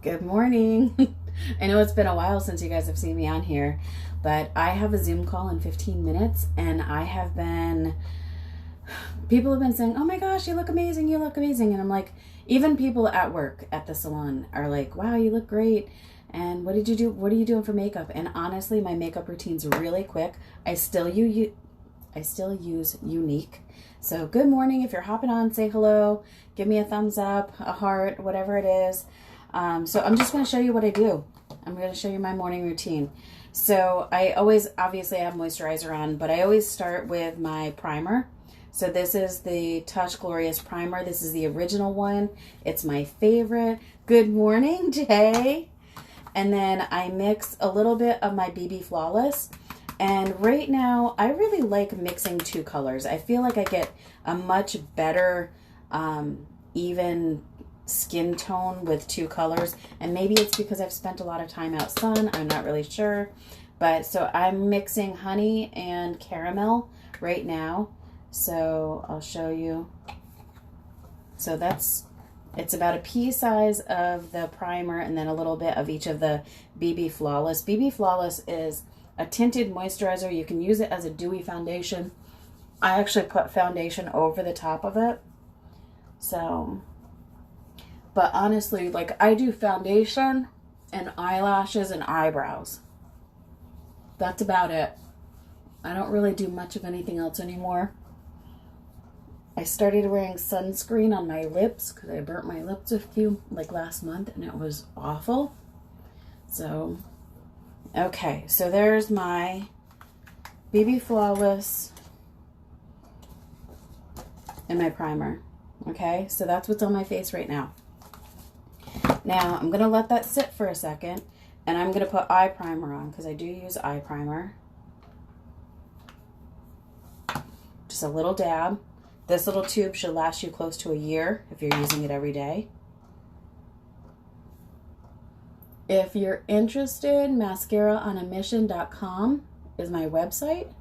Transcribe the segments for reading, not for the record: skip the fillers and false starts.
Good morning. I know it's been a while since you guys have seen me on here, but I have a Zoom call in 15 minutes and people have been saying, oh my gosh, you look amazing, you look amazing. And I'm like, even people at work at the salon are like, wow, you look great. And what did you do? What are you doing for makeup? And honestly, my makeup routine's really quick. I still use Younique. So good morning. If you're hopping on, say hello, give me a thumbs up, a heart, whatever it is. So I'm just going to show you what I do. I'm going to show you my morning routine. So obviously I have moisturizer on, but I always start with my primer. So this is the Touch Glorious Primer. This is the original one. It's my favorite. Good morning, Jay. And then I mix a little bit of my BB Flawless. And right now, I really like mixing two colors. I feel like I get a much better, even skin tone with two colors. And maybe it's because I've spent a lot of time out sun. I'm not really sure. But so I'm mixing honey and caramel right now. So I'll show you. So it's about a pea size of the primer and then a little bit of each of the BB Flawless. BB Flawless is a tinted moisturizer. You can use it as a dewy foundation. I actually put foundation over the top of it. So, but honestly, like I do foundation and eyelashes and eyebrows. That's about it. I don't really do much of anything else anymore. I started wearing sunscreen on my lips because I burnt my lips last month and it was awful. So, okay, so there's my BB Flawless and my primer. Okay, so that's what's on my face right now. Now, I'm going to let that sit for a second and I'm going to put eye primer on because I do use eye primer. Just a little dab. This little tube should last you close to a year if you're using it every day. If you're interested, mascaraonamission.com is my website.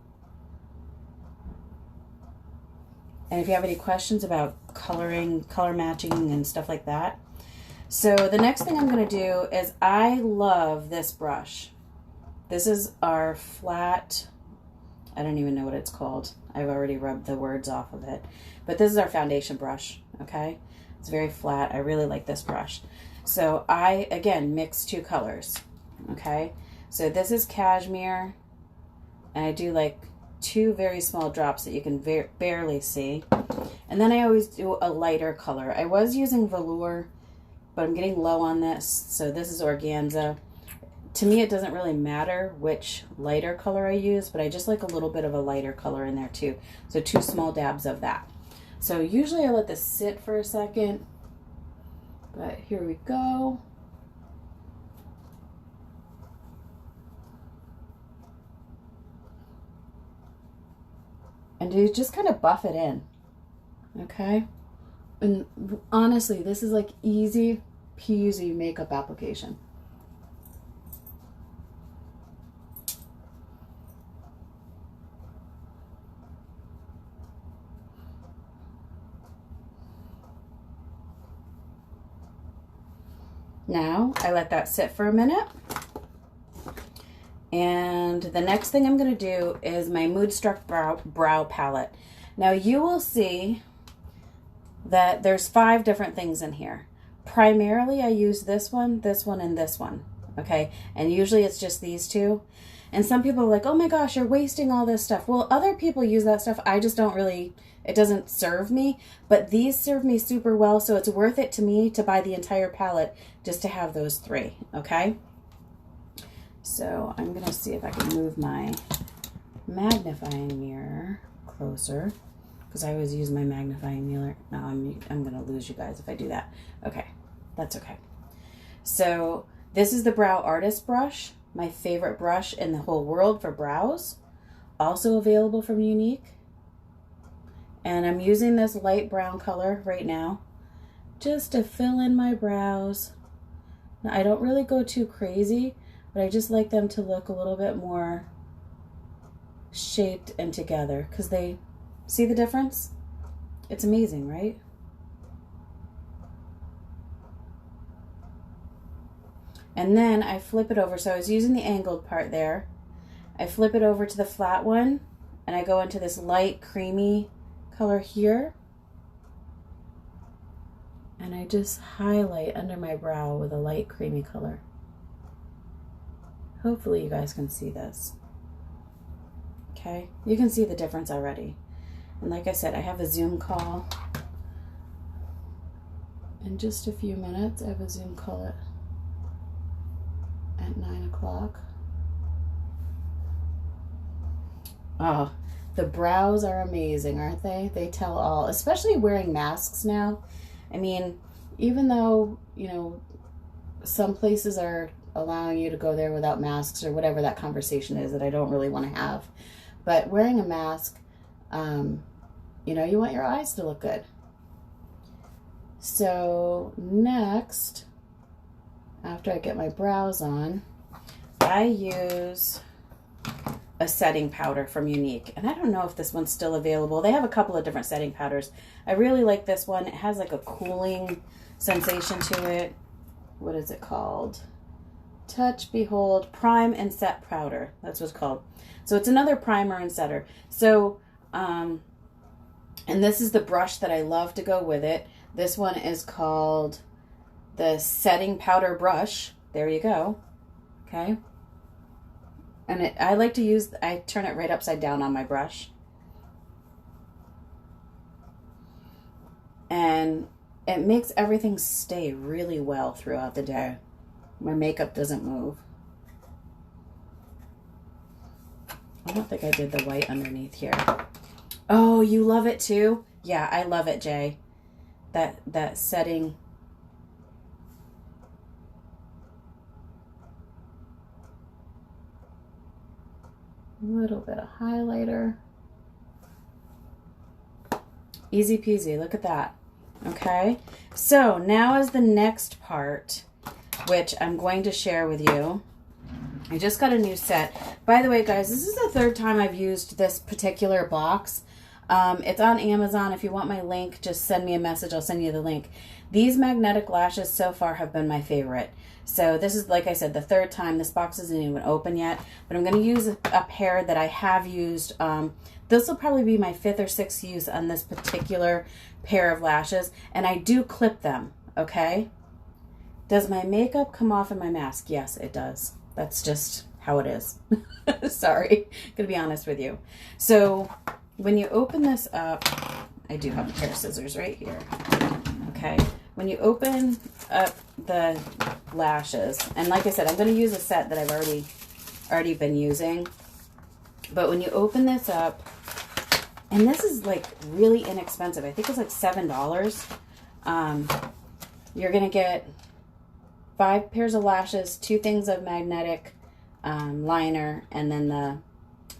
And if you have any questions about coloring, color matching, and stuff like that. So the next thing I'm going to do is I love this brush. This is our flat, I don't even know what it's called. I've already rubbed the words off of it. But this is our foundation brush, okay? It's very flat. I really like this brush. So I, again, mix two colors, okay? So this is Cashmere, and I do like two very small drops that you can barely see. And then I always do a lighter color. I was using velour, but I'm getting low on this. So this is Organza. To me, it doesn't really matter which lighter color I use, but I just like a little bit of a lighter color in there too. So two small dabs of that. So usually I let this sit for a second, but here we go. And you just kind of buff it in, okay? And honestly, this is like easy peasy makeup application. Now, I let that sit for a minute. And the next thing I'm going to do is my Moodstruck brow palette. Now, you will see that there's 5 different things in here. Primarily, I use this one, and this one, okay? And usually it's just these two. And some people are like, oh my gosh, you're wasting all this stuff. Well, other people use that stuff. I just don't really, it doesn't serve me. But these serve me super well, so it's worth it to me to buy the entire palette just to have those 3, okay? So I'm going to see if I can move my magnifying mirror closer because I always use my magnifying mirror. No, I'm going to lose you guys if I do that. Okay, that's okay. So this is the Brow Artist brush, my favorite brush in the whole world for brows. Also available from Younique. And I'm using this light brown color right now just to fill in my brows. Now, I don't really go too crazy, but I just like them to look a little bit more shaped and together because they, see the difference? It's amazing, right? And then I flip it over. So I was using the angled part there. I flip it over to the flat one, and I go into this light creamy color here. And I just highlight under my brow with a light creamy color. Hopefully you guys can see this. Okay, you can see the difference already. And like I said, I have a Zoom call in just a few minutes. I have a Zoom call at 9 o'clock. Oh, the brows are amazing, aren't they? They tell all, especially wearing masks now. I mean, even though, you know, some places are allowing you to go there without masks or whatever that conversation is that I don't really want to have. But wearing a mask, you know, you want your eyes to look good. So next, after I get my brows on, I use a setting powder from Younique. And I don't know if this one's still available. They have a couple of different setting powders. I really like this one. It has like a cooling sensation to it. What is it called? Touch, Behold, Prime and Set Powder. That's what it's called. So it's another primer and setter. So, and this is the brush that I love to go with it. This one is called the Setting Powder Brush. There you go. Okay. And I like to use, I turn it right upside down on my brush. And it makes everything stay really well throughout the day. My makeup doesn't move. I don't think I did the white underneath here. Oh, you love it too? Yeah, I love it, Jay. That setting. A little bit of highlighter. Easy peasy, look at that. Okay, so now is the next part, which I'm going to share with you. I just got a new set. By the way, guys, this is the third time I've used this particular box. It's on Amazon. If you want my link, just send me a message. I'll send you the link. These magnetic lashes so far have been my favorite. So this is, like I said, the third time. This box isn't even open yet, but I'm going to use a pair that I have used. This will probably be my 5th or 6th use on this particular pair of lashes, and I do clip them, okay? Does my makeup come off in my mask? Yes, it does. That's just how it is. Sorry, gonna be honest with you. So when you open this up, I do have a pair of scissors right here. Okay, when you open up the lashes, and like I said, I'm gonna use a set that I've already been using. But when you open this up, and this is like really inexpensive. I think it's like $7. You're gonna get 5 pairs of lashes, 2 things of magnetic liner, and then the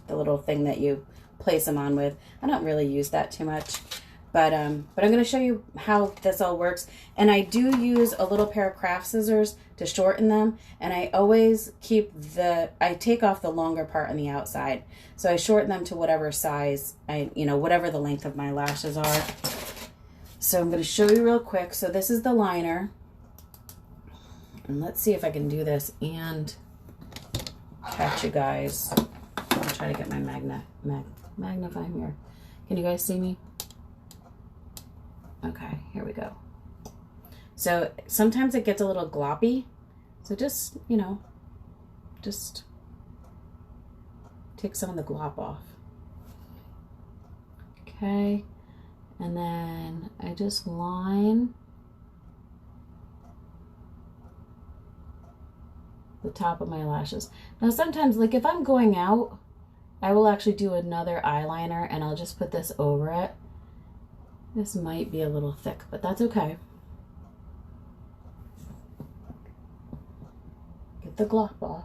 little thing that you place them on with. I don't really use that too much, but I'm going to show you how this all works. And I do use a little pair of craft scissors to shorten them, and I always keep I take off the longer part on the outside, so I shorten them to whatever size whatever the length of my lashes are. So I'm going to show you real quick. So this is the liner. And let's see if I can do this and catch you guys. I'll try to get my magnifying mirror. Can you guys see me? Okay, here we go. So sometimes it gets a little gloppy. So just, just take some of the glop off. Okay. And then I just line the top of my lashes. Now sometimes, like if I'm going out, I will actually do another eyeliner and I'll just put this over it. This might be a little thick, but that's okay. Get the glop off.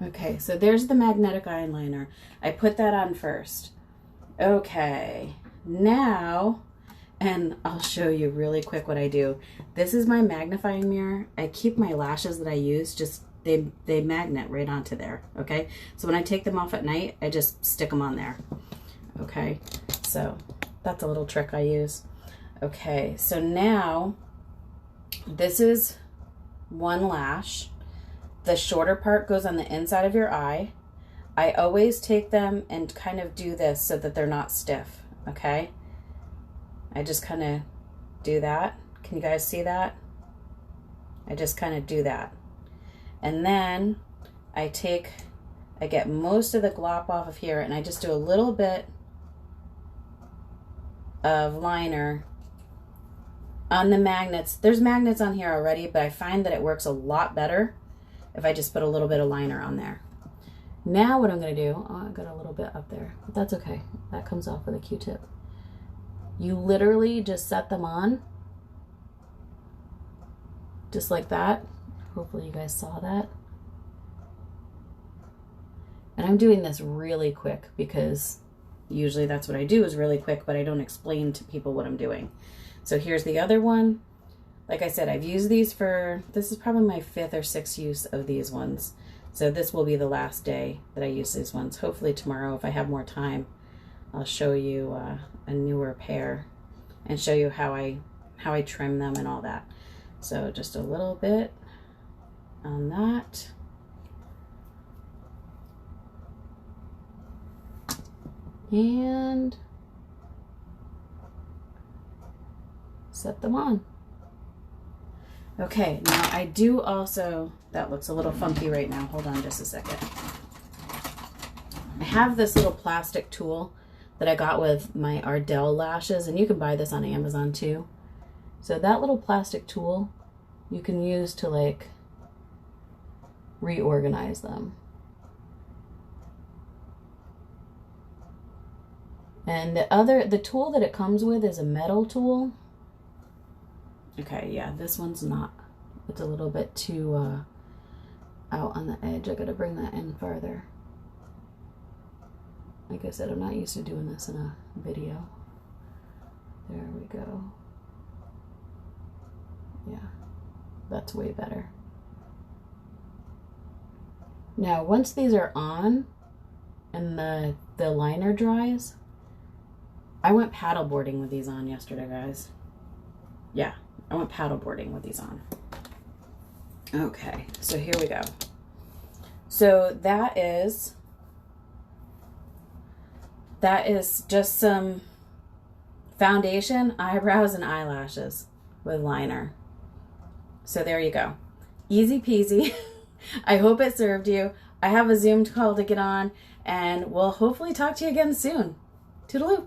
Okay, so there's the magnetic eyeliner. I put that on first. Okay, now, and I'll show you really quick what I do. This is my magnifying mirror. I keep my lashes that I use just they magnet right onto there, okay? So when I take them off at night, I just stick them on there, okay? So that's a little trick I use. Okay, so now this is one lash. The shorter part goes on the inside of your eye. I always take them and kind of do this so that they're not stiff, okay? I just kind of do that. Can you guys see that? I just kind of do that. And then I get most of the glop off of here, and I just do a little bit of liner on the magnets. There's magnets on here already, but I find that it works a lot better if I just put a little bit of liner on there. Now what I'm going to do, oh, I got a little bit up there, but that's okay. That comes off with a Q-tip. You literally just set them on, just like that. Hopefully you guys saw that. And I'm doing this really quick because usually that's what I do, is really quick, but I don't explain to people what I'm doing. So here's the other one. Like I said, I've used these this is probably my 5th or 6th use of these ones. So this will be the last day that I use these ones. Hopefully tomorrow, if I have more time, I'll show you a newer pair and show you how I trim them and all that. So just a little bit on that. And set them on. Okay, now I do also, that looks a little funky right now. Hold on just a second. I have this little plastic tool that I got with my Ardell lashes, and you can buy this on Amazon too. So that little plastic tool you can use to like reorganize them. And the tool that it comes with is a metal tool. Okay, yeah, this one's not. It's a little bit too out on the edge. I gotta bring that in farther. Like I said, I'm not used to doing this in a video. There we go. Yeah, that's way better. Now, once these are on and the liner dries, I went paddleboarding with these on yesterday, guys. Yeah, I went paddleboarding with these on. Okay, so here we go. So that is just some foundation, eyebrows, and eyelashes with liner. So there you go. Easy peasy. I hope it served you. I have a Zoom call to get on, and we'll hopefully talk to you again soon. Toodaloo.